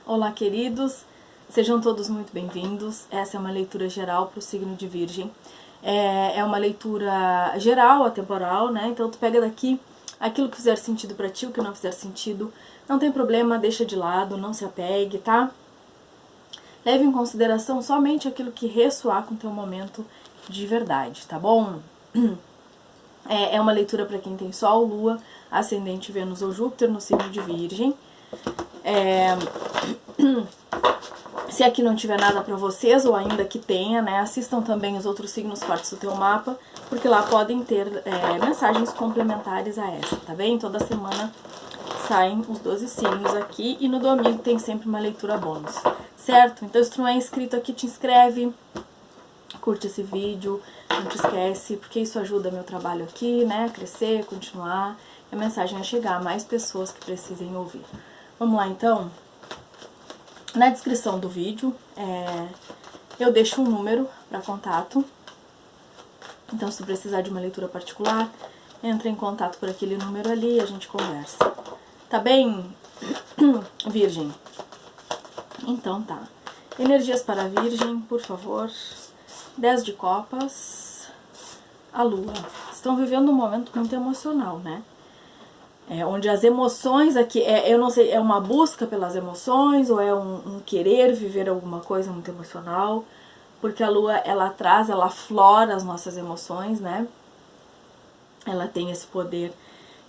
Olá, queridos, sejam todos muito bem-vindos. Essa é uma leitura geral para o signo de Virgem. É uma leitura geral, atemporal, né? Então tu pega daqui aquilo que fizer sentido para ti, o que não fizer sentido, não tem problema, deixa de lado, não se apegue, tá? Leve em consideração somente aquilo que ressoar com o teu momento de verdade, tá bom? É uma leitura para quem tem Sol, Lua, Ascendente, Vênus ou Júpiter no signo de Virgem. Se aqui não tiver nada para vocês, ou ainda que tenha, né, assistam também os outros signos fortes do teu mapa, porque lá podem ter mensagens complementares a essa, tá bem? Toda semana saem os 12 signos aqui e no domingo tem sempre uma leitura bônus, certo? Então se tu não é inscrito aqui, te inscreve, curte esse vídeo, não te esquece, porque isso ajuda meu trabalho aqui, né, a crescer, continuar, e a mensagem a chegar a mais pessoas que precisem ouvir. Vamos lá então? Na descrição do vídeo eu deixo um número para contato, então se precisar de uma leitura particular, entre em contato por aquele número ali e a gente conversa. Tá bem, Virgem? Então tá. Energias para Virgem, por favor. 10 de copas. A Lua. Estão vivendo um momento muito emocional, né? Onde as emoções aqui, eu não sei, é uma busca pelas emoções ou é um querer viver alguma coisa muito emocional, porque a Lua, ela aflora as nossas emoções, né? Ela tem esse poder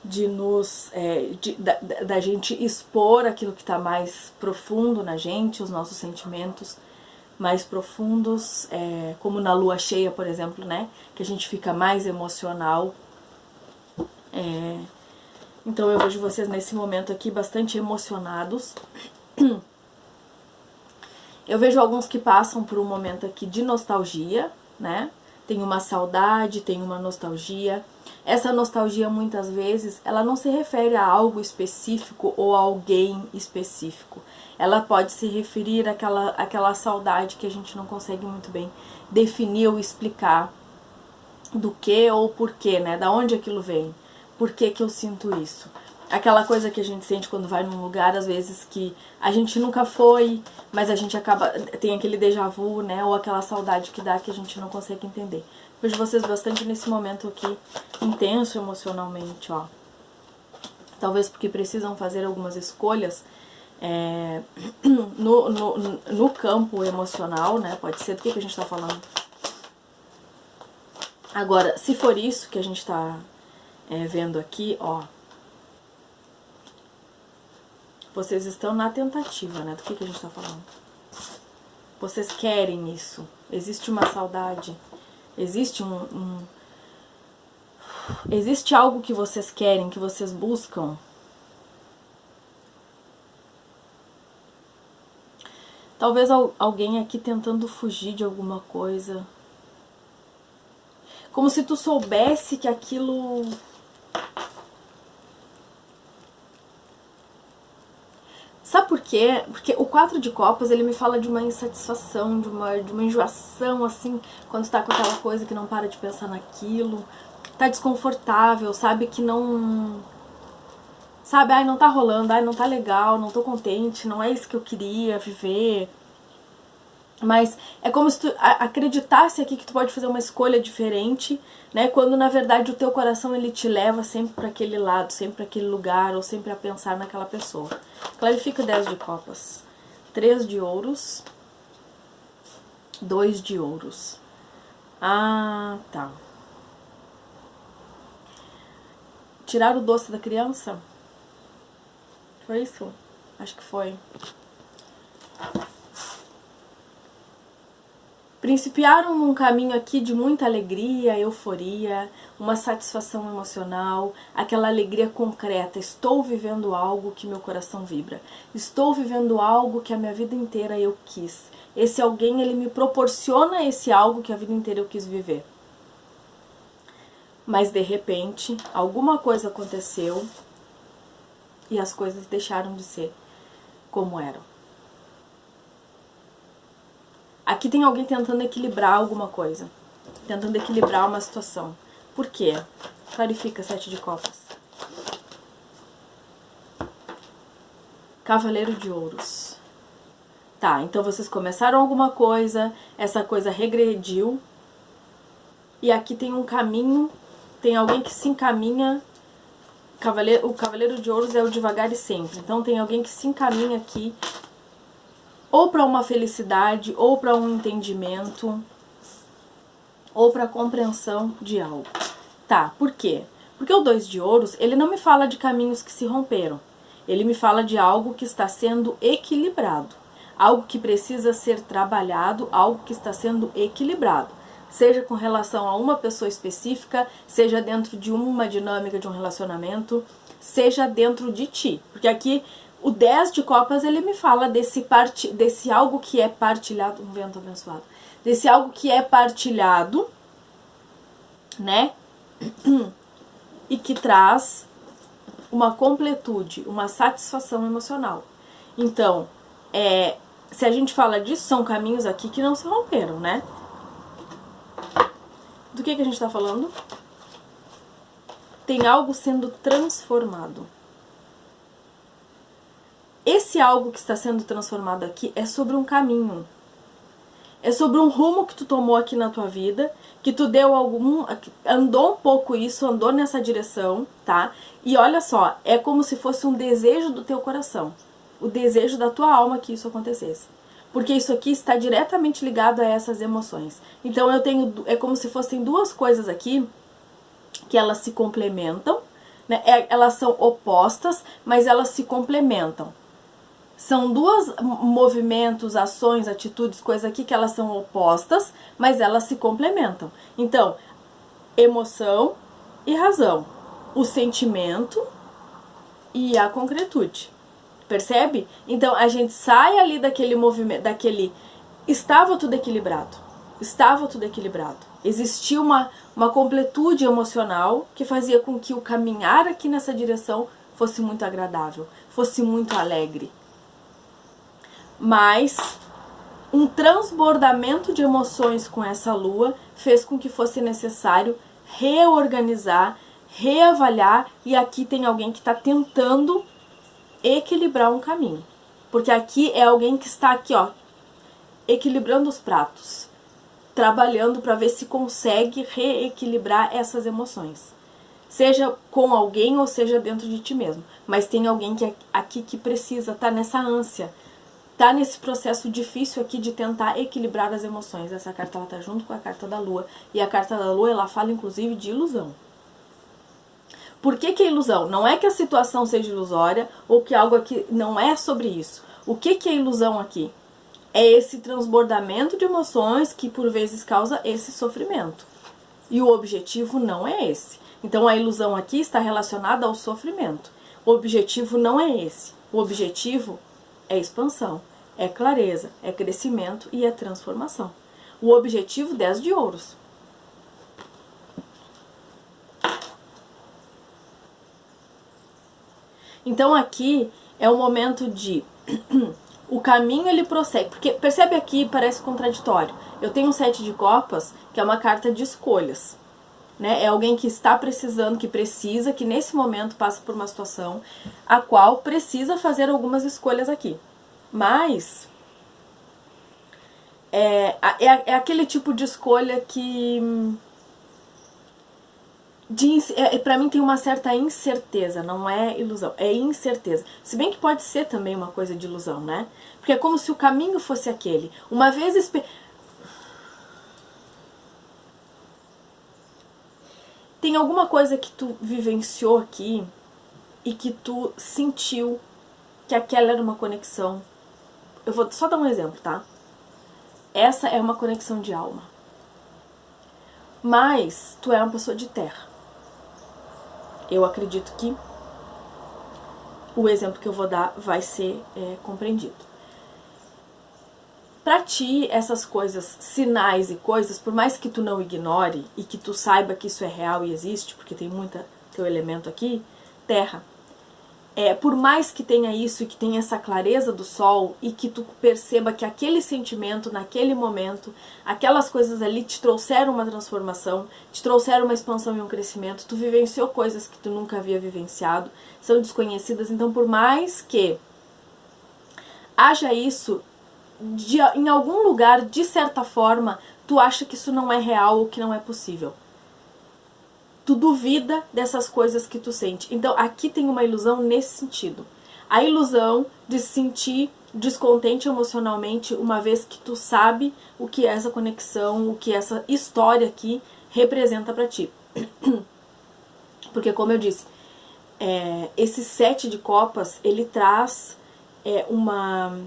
de nos, da gente expor aquilo que está mais profundo na gente, os nossos sentimentos mais profundos, como na Lua cheia, por exemplo, né? Que a gente fica mais emocional. Então eu vejo vocês nesse momento aqui bastante emocionados. Eu vejo alguns que passam por um momento aqui de nostalgia, né? Tem uma saudade, tem uma nostalgia. Essa nostalgia muitas vezes, ela não se refere a algo específico ou a alguém específico. Ela pode se referir àquela saudade que a gente não consegue muito bem definir ou explicar do que ou porquê, né? Da onde aquilo vem. Por que que eu sinto isso? Aquela coisa que a gente sente quando vai num lugar, às vezes, que a gente nunca foi, mas a gente tem aquele déjà vu, né? Ou aquela saudade que dá que a gente não consegue entender. Vejo vocês bastante nesse momento aqui, intenso emocionalmente, ó. Talvez porque precisam fazer algumas escolhas no campo emocional, né? Pode ser do que a gente tá falando. Agora, se for isso que a gente tá vendo aqui, ó, vocês estão na tentativa, né? Do que a gente tá falando? Vocês querem isso. Existe uma saudade. Existe existe algo que vocês querem, que vocês buscam. Talvez alguém aqui tentando fugir de alguma coisa. Como se tu soubesse que aquilo... Sabe por quê? Porque o 4 de copas, ele me fala de uma insatisfação, de uma enjoação, assim, quando tu tá com aquela coisa que não para de pensar naquilo, tá desconfortável, sabe, que não... Sabe, ai, não tá rolando, ai, não tá legal, não tô contente, não é isso que eu queria viver. Mas é como se tu acreditasse aqui que tu pode fazer uma escolha diferente, né? Quando na verdade o teu coração ele te leva sempre para aquele lado, sempre para aquele lugar, ou sempre a pensar naquela pessoa. Clarifica 10 de copas, 3 de ouros, 2 de ouros. Ah, tá. Tirar o doce da criança? Foi isso? Acho que foi. Principiaram num caminho aqui de muita alegria, euforia, uma satisfação emocional, aquela alegria concreta. Estou vivendo algo que meu coração vibra. Estou vivendo algo que a minha vida inteira eu quis. Esse alguém, ele me proporciona esse algo que a vida inteira eu quis viver. Mas de repente, alguma coisa aconteceu e as coisas deixaram de ser como eram. Aqui tem alguém tentando equilibrar alguma coisa. Tentando equilibrar uma situação. Por quê? Clarifica 7 de copas. Cavaleiro de ouros. Tá, então vocês começaram alguma coisa, essa coisa regrediu, e aqui tem um caminho, tem alguém que se encaminha. O Cavaleiro de Ouros é o devagar e sempre. Então tem alguém que se encaminha aqui ou para uma felicidade, ou para um entendimento, ou para compreensão de algo. Tá, por quê? Porque o 2 de Ouros, ele não me fala de caminhos que se romperam. Ele me fala de algo que está sendo equilibrado. Algo que precisa ser trabalhado, algo que está sendo equilibrado. Seja com relação a uma pessoa específica, seja dentro de uma dinâmica de um relacionamento, seja dentro de ti. Porque aqui o 10 de copas, ele me fala desse algo que é partilhado, um vento abençoado, desse algo que é partilhado, né? E que traz uma completude, uma satisfação emocional. Então, se a gente fala disso, são caminhos aqui que não se romperam, né? Do que a gente está falando? Tem algo sendo transformado. Esse algo que está sendo transformado aqui é sobre um caminho. É sobre um rumo que tu tomou aqui na tua vida, que tu deu andou um pouco isso, andou nessa direção, tá? E olha só, é como se fosse um desejo do teu coração, o desejo da tua alma que isso acontecesse. Porque isso aqui está diretamente ligado a essas emoções. Então é como se fossem duas coisas aqui que elas se complementam, né? Elas são opostas, mas elas se complementam. São duas movimentos, ações, atitudes, coisas aqui que elas são opostas, mas elas se complementam. Então, emoção e razão, o sentimento e a concretude. Percebe? Então, a gente sai ali daquele movimento, estava tudo equilibrado. Estava tudo equilibrado. Existia uma completude emocional que fazia com que o caminhar aqui nessa direção fosse muito agradável, fosse muito alegre. Mas um transbordamento de emoções com essa lua fez com que fosse necessário reorganizar, reavaliar, e aqui tem alguém que está tentando equilibrar um caminho. Porque aqui é alguém que está aqui, ó, equilibrando os pratos, trabalhando para ver se consegue reequilibrar essas emoções. Seja com alguém ou seja dentro de ti mesmo. Mas tem alguém aqui que precisa, tá nessa ânsia, tá nesse processo difícil aqui de tentar equilibrar as emoções. Essa carta ela tá junto com a carta da lua. E a carta da lua ela fala inclusive de ilusão. Por que é ilusão? Não é que a situação seja ilusória ou que algo aqui não é sobre isso. O que é ilusão aqui? É esse transbordamento de emoções que por vezes causa esse sofrimento. E o objetivo não é esse. Então a ilusão aqui está relacionada ao sofrimento. O objetivo não é esse. O objetivo é expansão, é clareza, é crescimento e é transformação. O objetivo 10 de ouros. Então aqui é o momento de o caminho ele prossegue, porque percebe aqui, parece contraditório. Eu tenho um 7 de copas, que é uma carta de escolhas, né? É alguém que está precisando, que nesse momento passa por uma situação a qual precisa fazer algumas escolhas aqui. Mas é aquele tipo de escolha que pra mim tem uma certa incerteza, não é ilusão, é incerteza. Se bem que pode ser também uma coisa de ilusão, né? Porque é como se o caminho fosse aquele. Uma vez tem alguma coisa que tu vivenciou aqui e que tu sentiu que aquela era uma conexão. Eu vou só dar um exemplo, tá? Essa é uma conexão de alma. Mas tu é uma pessoa de terra. Eu acredito que o exemplo que eu vou dar vai ser compreendido. Pra ti, essas coisas, sinais e coisas, por mais que tu não ignore e que tu saiba que isso é real e existe, porque tem muita teu elemento aqui, terra. Por mais que tenha isso e que tenha essa clareza do sol e que tu perceba que aquele sentimento, naquele momento, aquelas coisas ali te trouxeram uma transformação, te trouxeram uma expansão e um crescimento, tu vivenciou coisas que tu nunca havia vivenciado, são desconhecidas, então por mais que haja isso, em algum lugar, de certa forma, tu acha que isso não é real ou que não é possível. Tu duvida dessas coisas que tu sente. Então, aqui tem uma ilusão nesse sentido. A ilusão de se sentir descontente emocionalmente, uma vez que tu sabe o que é essa conexão, o que essa história aqui representa pra ti. Porque, como eu disse, esse 7 de copas, ele traz uma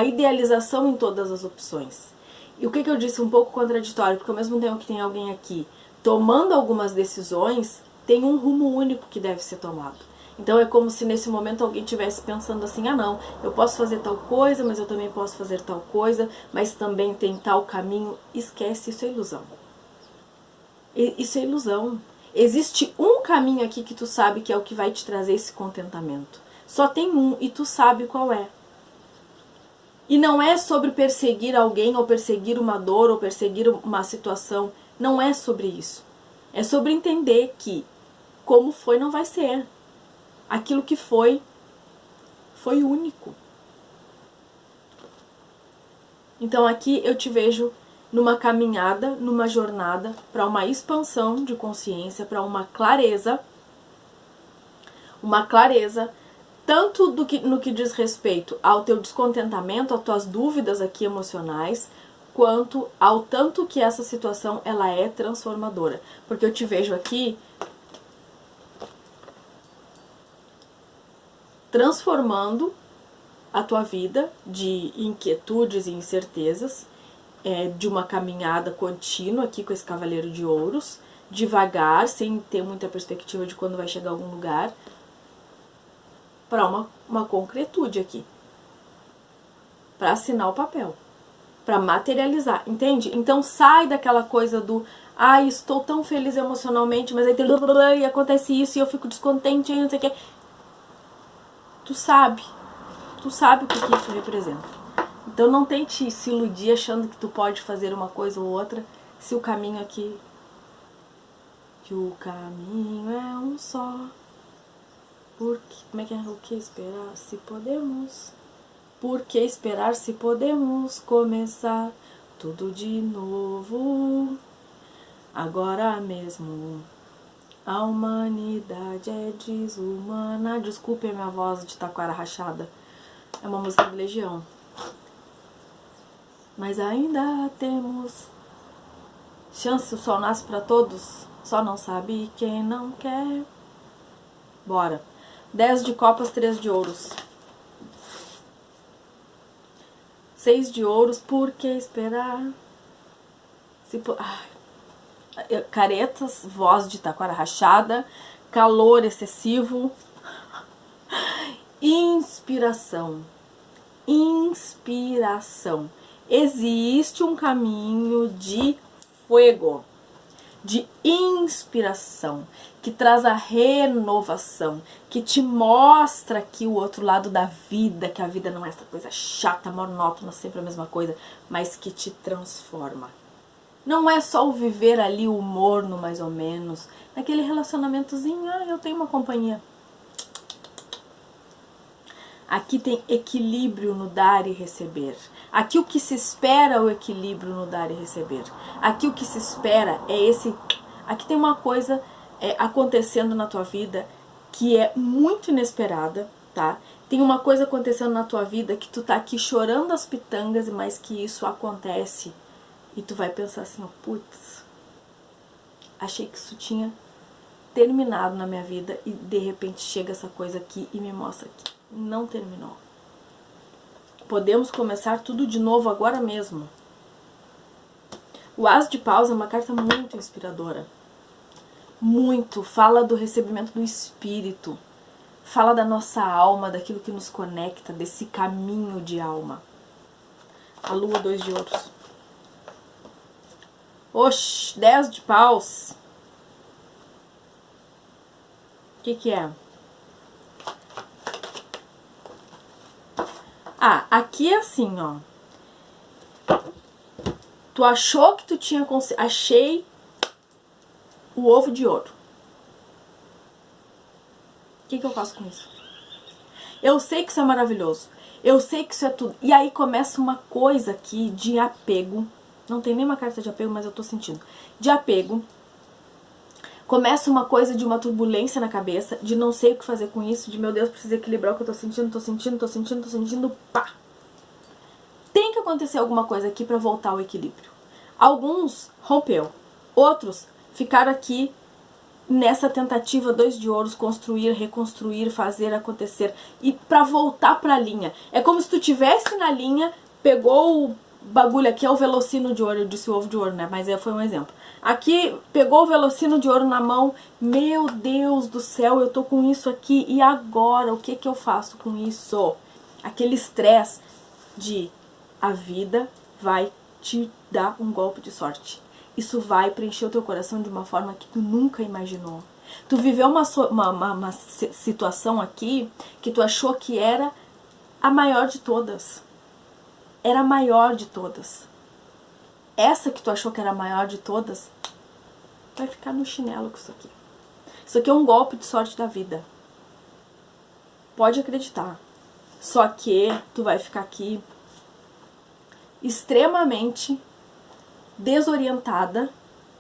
idealização em todas as opções. E o que eu disse um pouco contraditório, porque ao mesmo tempo que tem alguém aqui tomando algumas decisões, tem um rumo único que deve ser tomado. Então é como se nesse momento alguém estivesse pensando assim, ah não, eu posso fazer tal coisa, mas eu também posso fazer tal coisa, mas também tem tal caminho. Esquece, isso é ilusão. Isso é ilusão. Existe um caminho aqui que tu sabe que é o que vai te trazer esse contentamento. Só tem um e tu sabe qual é. E não é sobre perseguir alguém, ou perseguir uma dor, ou perseguir uma situação. Não é sobre isso. É sobre entender que como foi não vai ser. Aquilo que foi único. Então aqui eu te vejo numa caminhada, numa jornada para uma expansão de consciência, para uma clareza tanto no que diz respeito ao teu descontentamento, às tuas dúvidas aqui emocionais, quanto ao tanto que essa situação ela é transformadora. Porque eu te vejo aqui transformando a tua vida de inquietudes e incertezas, de uma caminhada contínua aqui com esse cavaleiro de ouros, devagar, sem ter muita perspectiva de quando vai chegar a algum lugar, para uma concretude aqui, para assinar o papel, para materializar, entende? Então sai daquela coisa do estou tão feliz emocionalmente, mas aí tem e acontece isso e eu fico descontente e não sei o que. Tu sabe o que isso representa. Então não tente se iludir achando que tu pode fazer uma coisa ou outra, se o caminho aqui, que o caminho é um só. Porque, como é que é? O que esperar se podemos? Por que esperar se podemos começar tudo de novo? Agora mesmo. A humanidade é desumana. Desculpe a minha voz de taquara rachada. É uma música de Legião. Mas ainda temos chance, o sol nasce pra todos. Só não sabe quem não quer. Bora. 10 de copas, 3 de ouros. 6 de ouros, por que esperar? Caretas, voz de taquara rachada, calor excessivo, inspiração. Inspiração. Existe um caminho de fogo, de inspiração, que traz a renovação, que te mostra aqui o outro lado da vida, que a vida não é essa coisa chata, monótona, sempre a mesma coisa, mas que te transforma. Não é só o viver ali o morno, mais ou menos, naquele relacionamentozinho, eu tenho uma companhia. Aqui tem equilíbrio no dar e receber. Aqui o que se espera é o equilíbrio no dar e receber. Aqui o que se espera é esse... Aqui tem uma coisa acontecendo na tua vida que é muito inesperada, tá? Tem uma coisa acontecendo na tua vida que tu tá aqui chorando as pitangas, mas que isso acontece. E tu vai pensar assim, putz, achei que isso tinha terminado na minha vida e de repente chega essa coisa aqui e me mostra que não terminou. Podemos começar tudo de novo agora mesmo. O As de Paus é uma carta muito inspiradora. Muito. Fala do recebimento do espírito. Fala da nossa alma, daquilo que nos conecta, desse caminho de alma. A Lua, 2 de ouros. Oxi, 10 de paus. O que é? Aqui é assim, ó. Tu achou que tu tinha... Achei o ovo de ouro. O que eu faço com isso? Eu sei que isso é maravilhoso. Eu sei que isso é tudo. E aí começa uma coisa aqui de apego. Não tem nenhuma carta de apego, mas eu tô sentindo. De apego. Começa uma coisa de uma turbulência na cabeça, de não sei o que fazer com isso, de meu Deus, preciso equilibrar o que eu tô sentindo, pá. Tem que acontecer alguma coisa aqui pra voltar ao equilíbrio. Alguns rompeu, outros ficaram aqui nessa tentativa 2 de ouros, construir, reconstruir, fazer acontecer e pra voltar pra linha. É como se tu tivesse na linha, pegou o bagulho aqui, é o velocino de ouro, eu disse o ovo de ouro, né, mas foi um exemplo. Aqui, pegou o velocino de ouro na mão, meu Deus do céu, eu tô com isso aqui, e agora, o que que eu faço com isso? Aquele estresse de a vida vai te dar um golpe de sorte. Isso vai preencher o teu coração de uma forma que tu nunca imaginou. Tu viveu uma situação aqui que tu achou que era a maior de todas. Era a maior de todas. Essa que tu achou que era a maior de todas, vai ficar no chinelo com isso aqui. Isso aqui é um golpe de sorte da vida. Pode acreditar. Só que tu vai ficar aqui extremamente desorientada,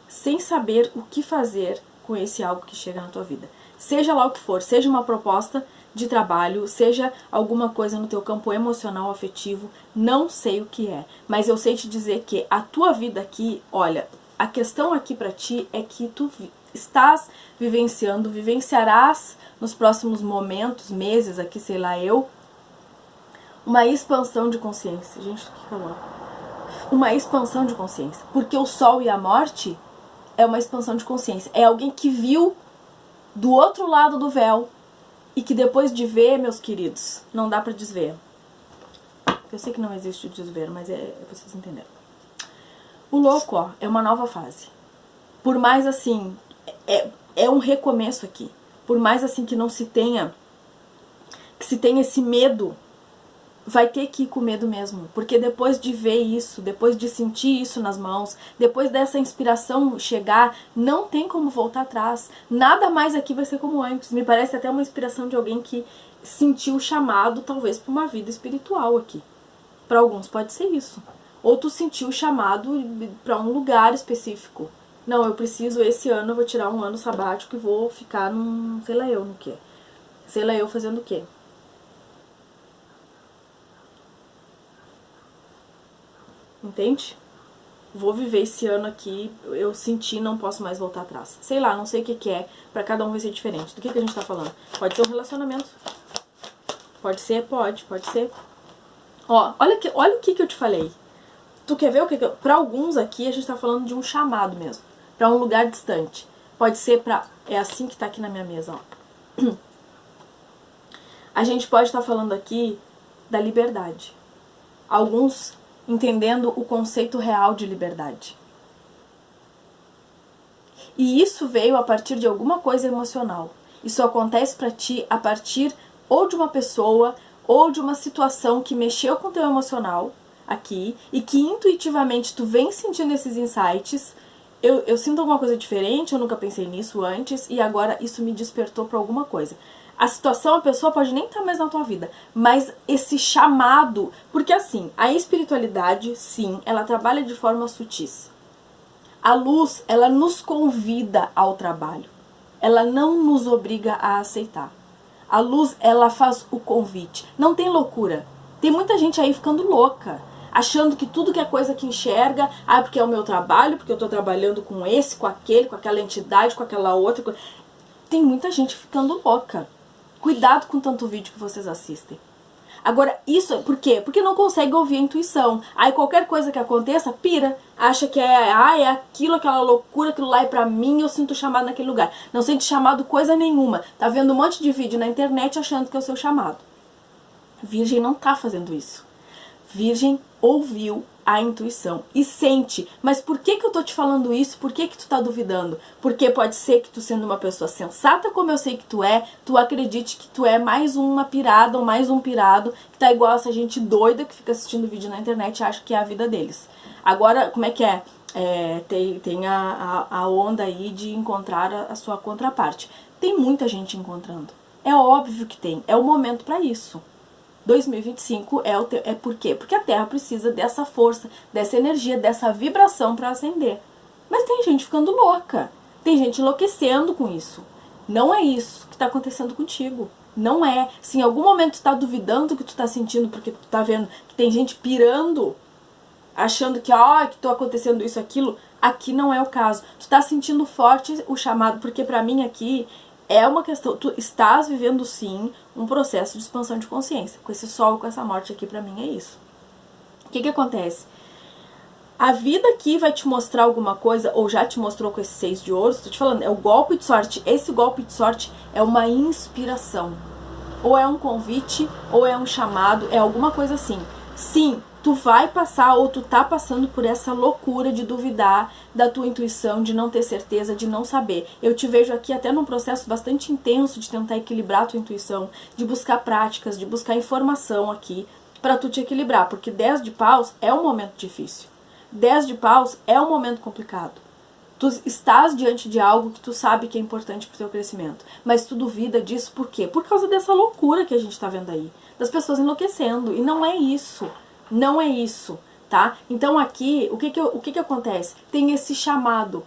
sem saber o que fazer com esse algo que chega na tua vida. Seja lá o que for, seja uma proposta de trabalho, seja alguma coisa no teu campo emocional, afetivo, não sei o que é, mas eu sei te dizer que a tua vida aqui, olha, a questão aqui pra ti é que tu estás vivenciando, vivenciarás nos próximos momentos, meses aqui, sei lá eu, uma expansão de consciência. Gente, que calor. Uma expansão de consciência, porque o sol e a morte é uma expansão de consciência, é alguém que viu do outro lado do véu e que depois de ver, meus queridos, não dá pra desver. Eu sei que não existe desver, mas vocês entenderam. O louco, ó, é uma nova fase. Por mais assim, é um recomeço aqui. Por mais assim que não se tenha, que se tenha esse medo, vai ter que ir com medo mesmo, porque depois de ver isso, depois de sentir isso nas mãos, depois dessa inspiração chegar, não tem como voltar atrás. Nada mais aqui vai ser como antes. Me parece até uma inspiração de alguém que sentiu o chamado, talvez, para uma vida espiritual aqui. Para alguns pode ser isso. Ou tu sentiu o chamado para um lugar específico. Não, eu preciso, esse ano eu vou tirar um ano sabático e vou ficar num, sei lá eu no quê. Sei lá eu fazendo o quê. Entende? Vou viver esse ano aqui, eu senti, não posso mais voltar atrás. Sei lá, não sei o que que é, pra cada um vai ser diferente. Do que a gente tá falando? Pode ser um relacionamento. Pode ser, pode ser. Ó, olha o que eu te falei. Tu quer ver o que eu... Pra alguns aqui, a gente tá falando de um chamado mesmo. Pra um lugar distante. Pode ser pra... É assim que tá aqui na minha mesa, ó. A gente pode estar falando aqui da liberdade. Alguns entendendo o conceito real de liberdade. E isso veio a partir de alguma coisa emocional. Isso acontece pra ti a partir ou de uma pessoa ou de uma situação que mexeu com o teu emocional aqui e que intuitivamente tu vem sentindo esses insights. Eu sinto alguma coisa diferente, eu nunca pensei nisso antes e agora isso me despertou pra alguma coisa. A situação, a pessoa pode nem estar mais na tua vida, mas esse chamado, porque assim, a espiritualidade, sim, ela trabalha de forma sutis. A luz, ela nos convida ao trabalho, ela não nos obriga a aceitar. A luz, ela faz o convite. Não tem loucura. Tem muita gente aí ficando louca, achando que tudo que é coisa que enxerga, porque é o meu trabalho, porque eu tô trabalhando com esse, com aquele, com aquela entidade, com aquela outra. Tem muita gente ficando louca. Cuidado com tanto vídeo que vocês assistem. Agora, isso por quê? Porque não consegue ouvir a intuição. Aí qualquer coisa que aconteça, pira. Acha que é aquilo, aquela loucura, aquilo lá é pra mim, eu sinto chamado naquele lugar. Não sente chamado coisa nenhuma. Tá vendo um monte de vídeo na internet achando que é o seu chamado. Virgem não tá fazendo isso. Virgem ouviu a intuição e sente. Mas por que eu tô te falando isso? Por que tu tá duvidando? Porque pode ser que tu, sendo uma pessoa sensata como eu sei que tu acredite que tu é mais uma pirada ou mais um pirado que tá igual essa gente doida que fica assistindo vídeo na internet e acha que é a vida deles. Agora, como é que é? Tem a onda aí de encontrar a sua contraparte. Tem muita gente encontrando. É óbvio que tem, é o momento para isso. 2025 é por quê? Porque a Terra precisa dessa força, dessa energia, dessa vibração para acender. Mas tem gente ficando louca, tem gente enlouquecendo com isso. Não é isso que está acontecendo contigo. Não é. Se em algum momento tu tá duvidando do que tu tá sentindo, porque tu tá vendo que tem gente pirando, achando que, que tá acontecendo isso, aquilo, aqui não é o caso. Tu tá sentindo forte o chamado, porque pra mim aqui é uma questão, tu estás vivendo sim um processo de expansão de consciência. Com esse sol, com essa morte aqui, pra mim é isso. O que acontece? A vida aqui vai te mostrar alguma coisa, ou já te mostrou com esse 6 de ouros, tô te falando, é o golpe de sorte. Esse golpe de sorte é uma inspiração. Ou é um convite, ou é um chamado, é alguma coisa assim. Sim, tu vai passar, ou tu tá passando por essa loucura de duvidar da tua intuição, de não ter certeza, de não saber. Eu te vejo aqui até num processo bastante intenso de tentar equilibrar a tua intuição, de buscar práticas, de buscar informação aqui, pra tu te equilibrar. Porque 10 de paus é um momento difícil. 10 de paus é um momento complicado. Tu estás diante de algo que tu sabe que é importante pro teu crescimento, mas tu duvida disso por quê? Por causa dessa loucura que a gente tá vendo aí, das pessoas enlouquecendo, e não é isso, não é isso, tá? Então aqui, o que acontece? Tem esse chamado.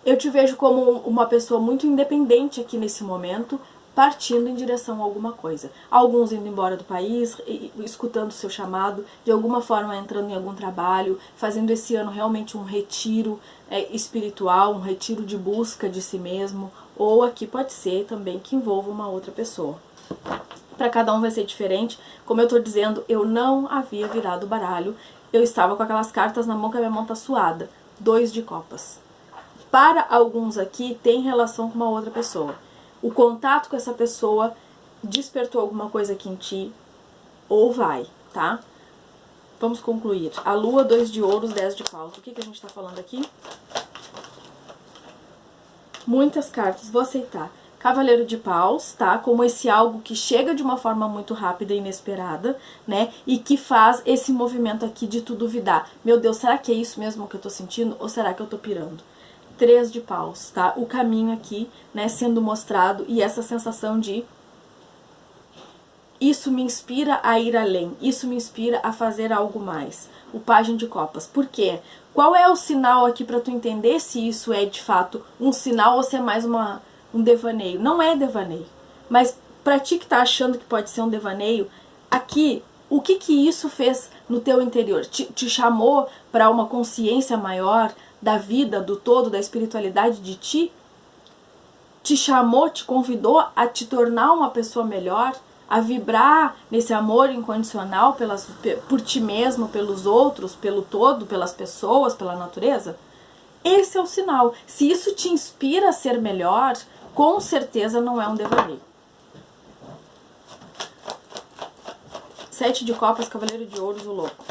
Eu te vejo como uma pessoa muito independente aqui nesse momento, partindo em direção a alguma coisa. Alguns indo embora do país, escutando o seu chamado, de alguma forma entrando em algum trabalho, fazendo esse ano realmente um retiro espiritual, um retiro de busca de si mesmo, ou aqui pode ser também que envolva uma outra pessoa. Para cada um vai ser diferente. Como eu tô dizendo, eu não havia virado o baralho, eu estava com aquelas cartas na mão que a minha mão tá suada. 2 de copas. Para alguns aqui tem relação com uma outra pessoa. O contato com essa pessoa despertou alguma coisa aqui em ti, ou vai, tá? Vamos concluir. A lua, 2 de ouros, 10 de paus. O que a gente tá falando aqui? Muitas cartas, vou aceitar. Cavaleiro de paus, tá? Como esse algo que chega de uma forma muito rápida e inesperada, né? E que faz esse movimento aqui de tu duvidar. Meu Deus, será que é isso mesmo que eu tô sentindo? Ou será que eu tô pirando? 3 de paus, tá? O caminho aqui, né, sendo mostrado, e essa sensação de isso me inspira a ir além, isso me inspira a fazer algo mais. O pajem de copas. Por quê? Qual é o sinal aqui para tu entender se isso é de fato um sinal ou se é mais um devaneio? Não é devaneio. Mas pra ti que tá achando que pode ser um devaneio, aqui, o que isso fez no teu interior? Te chamou para uma consciência maior da vida, do todo, da espiritualidade de ti? Te chamou, te convidou a te tornar uma pessoa melhor? A vibrar nesse amor incondicional por ti mesmo, pelos outros, pelo todo, pelas pessoas, pela natureza? Esse é o sinal. Se isso te inspira a ser melhor, com certeza não é um devaneio. 7 de copas, cavaleiro de ouros, o louco.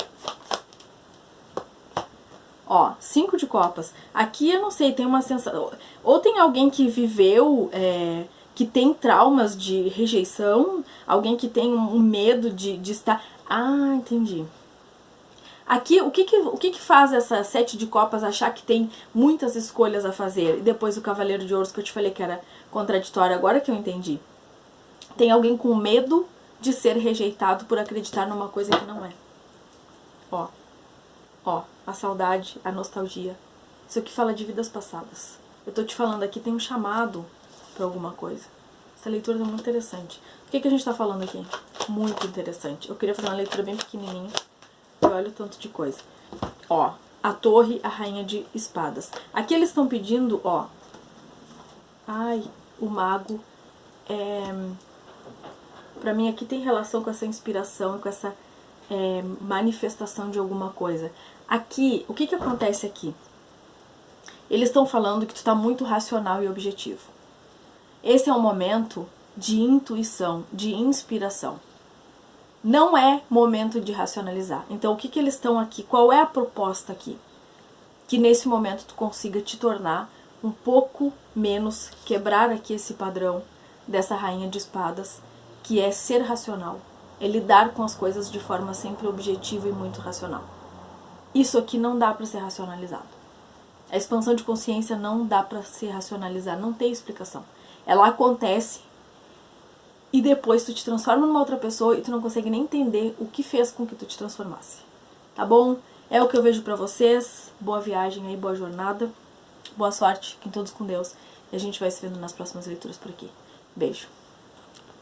Ó, 5 de copas. Aqui eu não sei, tem uma sensação... Ou tem alguém que viveu... que tem traumas de rejeição, alguém que tem um medo de estar... Ah, entendi. Aqui, o que faz essa 7 de copas achar que tem muitas escolhas a fazer? E depois o cavaleiro de ouros que eu te falei que era contraditório, agora que eu entendi. Tem alguém com medo de ser rejeitado por acreditar numa coisa que não é. Ó, a saudade, a nostalgia. Isso aqui fala de vidas passadas. Eu tô te falando aqui, tem um chamado pra alguma coisa. Essa leitura é muito interessante. O que a gente tá falando aqui? Muito interessante. Eu queria fazer uma leitura bem pequenininha. E olha o tanto de coisa. Ó, a torre, a rainha de espadas. Aqui eles estão pedindo, ó. Ai, o mago. Pra mim aqui tem relação com essa inspiração, com essa manifestação de alguma coisa. Aqui, o que acontece aqui? Eles estão falando que tu tá muito racional e objetivo. Esse é um momento de intuição, de inspiração. Não é momento de racionalizar. Então, o que eles estão aqui? Qual é a proposta aqui? Que nesse momento tu consiga te tornar um pouco menos, quebrar aqui esse padrão dessa rainha de espadas, que é ser racional. É lidar com as coisas de forma sempre objetiva e muito racional. Isso aqui não dá para ser racionalizado. A expansão de consciência não dá para ser racionalizada, não tem explicação. Ela acontece e depois tu te transforma numa outra pessoa e tu não consegue nem entender o que fez com que tu te transformasse. Tá bom? É o que eu vejo pra vocês. Boa viagem aí, boa jornada. Boa sorte, fiquem todos com Deus. E a gente vai se vendo nas próximas leituras por aqui. Beijo.